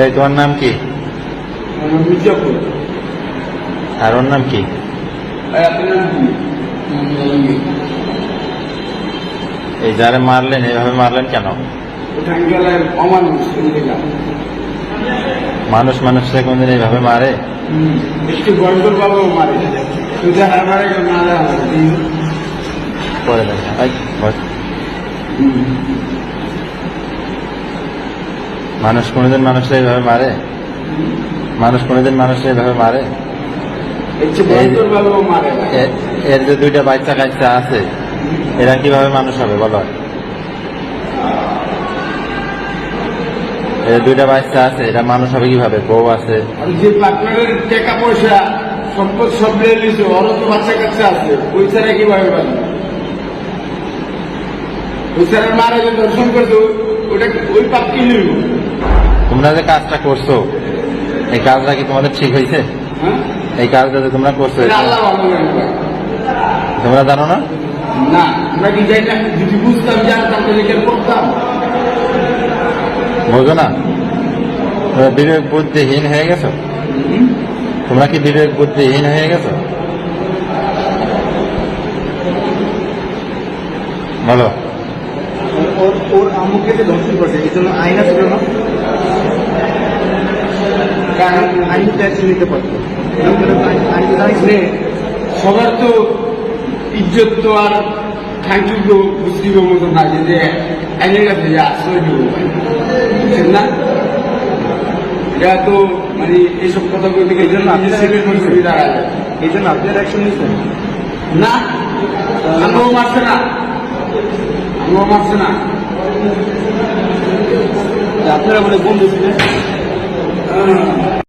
এই তোমার নাম কি? মির্জাপুর। আর ওর নাম কি? আপনার নাম কি? এই যারে মারলেন এইভাবে মারলেন কেন? ওখান গেলে অমানুষ মানুষ মানুষকে কোনদিন এইভাবে মারে? একটু গন্ডল বাবাও মারে, সুজা হারবারে মারা করে দেখা মানুষ কোনদিন মানুষকে এইভাবে মারে? মানুষ কোনদিন মানুষকে এইভাবে মারে? একটু গন্ডল বাবাও মারে। এর যে দুইটা বাচ্চা কাচ্চা আছে এরা কিভাবে মানুষ হবে বলো? এর দুইটা বাচ্চা আছে এরা মানুষ হবে কিভাবে? বউ আছে, আর যে পার্টনারের টাকা পয়সা সম্পদ সব নিয়ে নিয়েছে, ওরও তো বাচ্চা কাচ্চা আছে, ওই ছাড়া কিভাবে পাবে? ওই ছাড়া মারা যে দর্শন করতো ওটা ওই পাপ কি নিব? তোমরা যে কাজটা করছো এই কাজটা কি তোমাদের ঠিক হয়েছে? হ্যাঁ, এই কাজটা যে তোমরা করছো এটা আল্লাহ ভালো জানে। তোমরা জানো না? না, আমরা কি যাই না, যদি বুঝতাম জানতাম তাহলে কেন করতাম? বোঝো না? তোমরা বিবেক বুদ্ধিহীন হয়ে গেছো। তোমরা কি বিবেক বুদ্ধিহীন হয়ে গেছো? বলো। ওর আম্মুকে যে ধর্ষণ করছে এই জন্য আইন আছে না, কারণ আইন ট্যাক্স নিতে পারতো। আইন জানিস নে, সবার তো ইজ্জত তো আর ঠাকুর বুঝিব মতো না যে আইনের কাছে যে আশ্রয় দেব, বুঝছেন না? এটা তো মানে এইসব কথা বলতে গেলে দাঁড়ায়। এই জন্য আপনার অ্যাকশন নিচ্ছেন না, আমিও মারছে না, আমিও মারছে না। আপনারা বলে বন্ধু ছিলেন।